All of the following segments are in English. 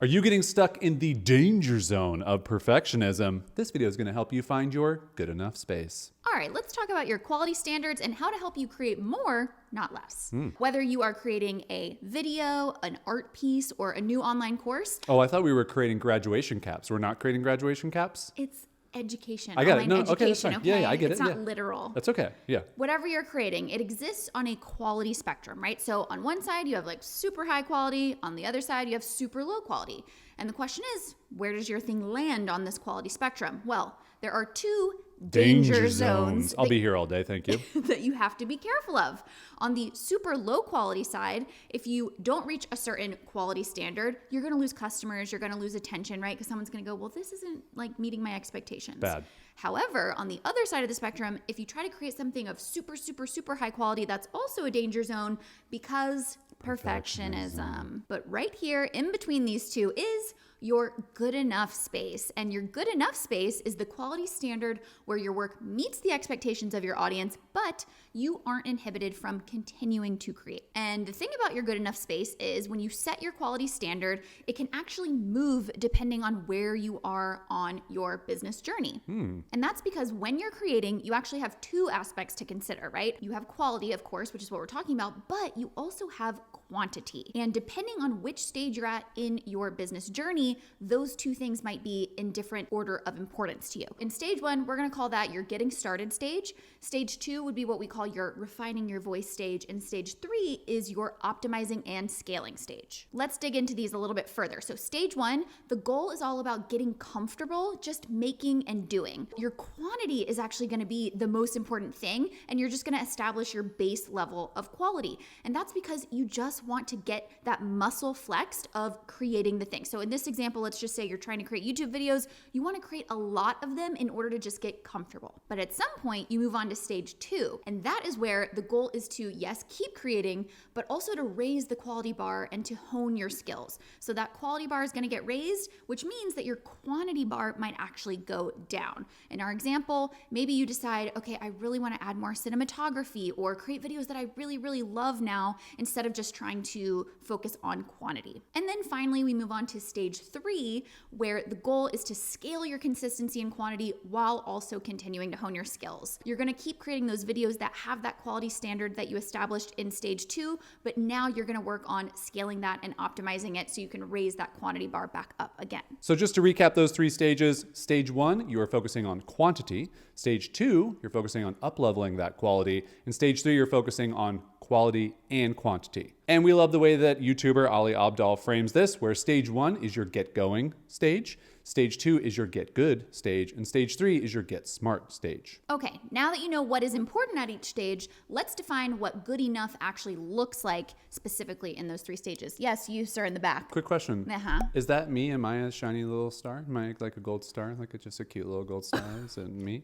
Are you getting stuck in the danger zone of perfectionism? This video is going to help you find your good enough space. All right, let's talk about your quality standards and how to help you create more, not less. Whether you are creating a video, an art piece, or a new online course. Oh, I thought we were creating graduation caps. We're not creating graduation caps? It's education. I got it. No, education, okay, that's fine. okay? Yeah, I get it's it. It's not yeah. literal. That's okay. Yeah. Whatever you're creating, it exists on a quality spectrum, right? So on one side, you have like super high quality. On the other side, you have super low quality. And the question is, where does your thing land on this quality spectrum? Well, there are two danger zones. I'll be here all day, thank you. that you have to be careful of. On the super low quality side, if you don't reach a certain quality standard, you're going to lose customers, you're going to lose attention, right? Because someone's going to go, well, this isn't like meeting my expectations. Bad. However, on the other side of the spectrum, if you try to create something of super, super, super high quality, that's also a danger zone because perfectionism. But right here in between these two is your good enough space. And your good enough space is the quality standard where your work meets the expectations of your audience, but you aren't inhibited from continuing to create. And the thing about your good enough space is when you set your quality standard, it can actually move depending on where you are on your business journey. And that's because when you're creating, you actually have two aspects to consider, right? You have quality, of course, which is what we're talking about, but you also have quantity. And depending on which stage you're at in your business journey, those two things might be in different order of importance to you. In stage one, we're going to call that your getting started stage. Stage two would be what we call your refining your voice stage. And stage three is your optimizing and scaling stage. Let's dig into these a little bit further. So stage one, the goal is all about getting comfortable, just making and doing. Your quantity is actually going to be the most important thing, and you're just going to establish your base level of quality. And that's because you just want to get that muscle flexed of creating the thing. So in this example, let's just say you're trying to create YouTube videos. You want to create a lot of them in order to just get comfortable. But at some point, you move on to stage two. And that is where the goal is to, yes, keep creating, but also to raise the quality bar and to hone your skills. So that quality bar is going to get raised, which means that your quantity bar might actually go down. In our example, maybe you decide, okay, I really want to add more cinematography or create videos that I really, really love now instead of just trying to focus on quantity. And then finally, we move on to stage three, where the goal is to scale your consistency and quantity while also continuing to hone your skills. You're going to keep creating those videos that have that quality standard that you established in stage two, but now you're going to work on scaling that and optimizing it so you can raise that quantity bar back up again. So just to recap those three stages, stage one, you are focusing on quantity. Stage two, you're focusing on up-leveling that quality. And stage three, you're focusing on quality and quantity. And we love the way that YouTuber Ali Abdaal frames this, where stage one is your get going stage, stage two is your get good stage, and stage three is your get smart stage. Okay, now that you know what is important at each stage, let's define what good enough actually looks like specifically in those three stages. Yes, you, sir, in the back. Quick question. Is that me? Am I a shiny little star? Am I like a gold star? Like just a cute little gold star? Is it me?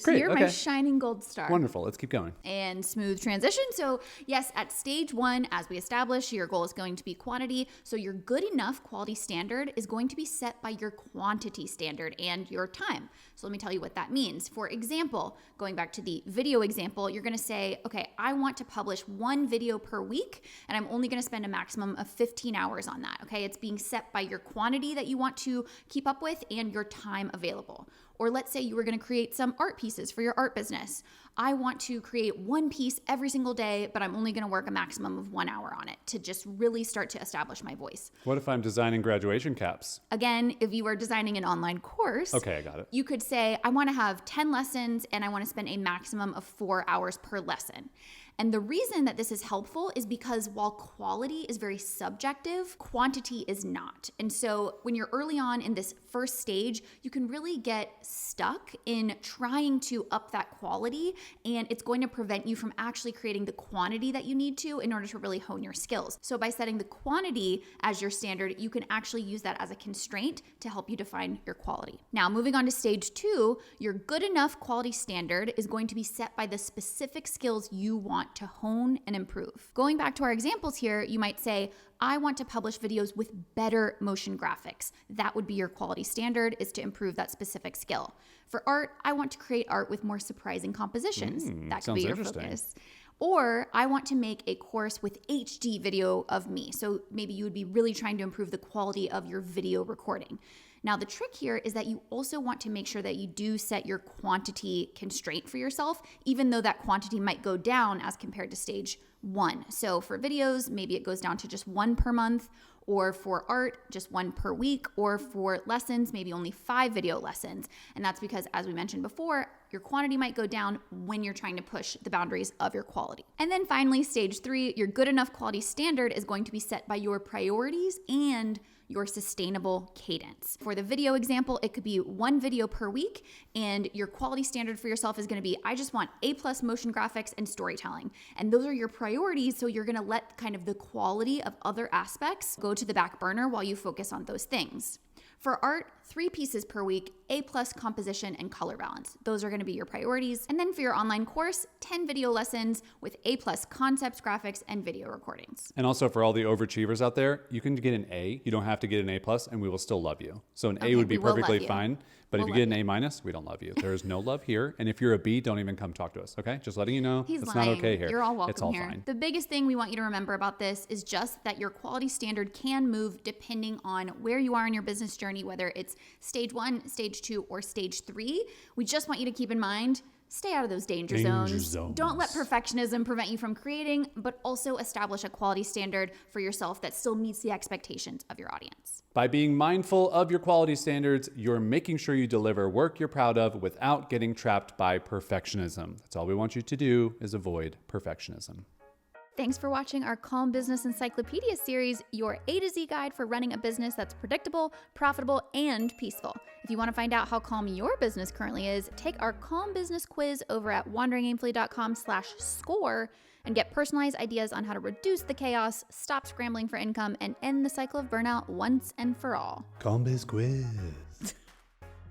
Great, You're okay. my shining gold star. Wonderful. Let's keep going. And smooth transition. So yes, at stage one, as we established, your goal is going to be quantity. So your good enough quality standard is going to be set by your quantity standard and your time. So let me tell you what that means. For example, going back to the video example, you're going to say, okay, I want to publish one video per week, and I'm only going to spend a maximum of 15 hours on that. Okay, it's being set by your quantity that you want to keep up with and your time available. Or let's say you were going to create some art pieces for your art business. I want to create one piece every single day, but I'm only going to work a maximum of 1 hour on it to just really start to establish my voice. What if I'm designing graduation caps? Again, if you are designing an online course, okay, I got it. You could say, I want to have 10 lessons and I want to spend a maximum of 4 hours per lesson. And the reason that this is helpful is because while quality is very subjective, quantity is not. And so when you're early on in this first stage, you can really get stuck in trying to up that quality, and it's going to prevent you from actually creating the quantity that you need to in order to really hone your skills. So by setting the quantity as your standard, you can actually use that as a constraint to help you define your quality. Now, moving on to stage two, your good enough quality standard is going to be set by the specific skills you want to hone and improve. Going back to our examples here, you might say, I want to publish videos with better motion graphics. That would be your quality standard, is to improve that specific skill. For art, I want to create art with more surprising compositions. That could be your focus. Or I want to make a course with HD video of me. So maybe you would be really trying to improve the quality of your video recording. Now, the trick here is that you also want to make sure that you do set your quantity constraint for yourself, even though that quantity might go down as compared to stage 1. So for videos, maybe it goes down to just 1 per month, or for art, just 1 per week, or for lessons, maybe only 5 video lessons. And that's because, as we mentioned before, your quantity might go down when you're trying to push the boundaries of your quality. And then finally, stage 3, your good enough quality standard is going to be set by your priorities and your sustainable cadence. For the video example, it could be 1 video per week, and your quality standard for yourself is gonna be, I just want A+ motion graphics and storytelling. And those are your priorities, so you're gonna let kind of the quality of other aspects go to the back burner while you focus on those things. For art, 3 pieces per week, A+ composition and color balance. Those are gonna be your priorities. And then for your online course, 10 video lessons with A+ concepts, graphics, and video recordings. And also for all the overachievers out there, you can get an A. You don't have to get an A+, and we will still love you. So an A would be perfectly fine. But if you get an A-, we don't love you. There is no love here. And if you're a B, don't even come talk to us, okay? Just letting you know, it's not okay here. You're all welcome it's all here. fine. The biggest thing we want you to remember about this is just that your quality standard can move depending on where you are in your business journey, whether it's stage 1, stage 2, or stage 3. We just want you to keep in mind, stay out of those danger zones. Don't let perfectionism prevent you from creating, but also establish a quality standard for yourself that still meets the expectations of your audience. By being mindful of your quality standards, you're making sure you deliver work you're proud of without getting trapped by perfectionism. That's all we want you to do, is avoid perfectionism. Thanks for watching our Calm Business Encyclopedia series, your A to Z guide for running a business that's predictable, profitable, and peaceful. If you want to find out how calm your business currently is, take our Calm Business quiz over at wanderingaimfully.com/score and get personalized ideas on how to reduce the chaos, stop scrambling for income, and end the cycle of burnout once and for all. Calm Biz Quiz.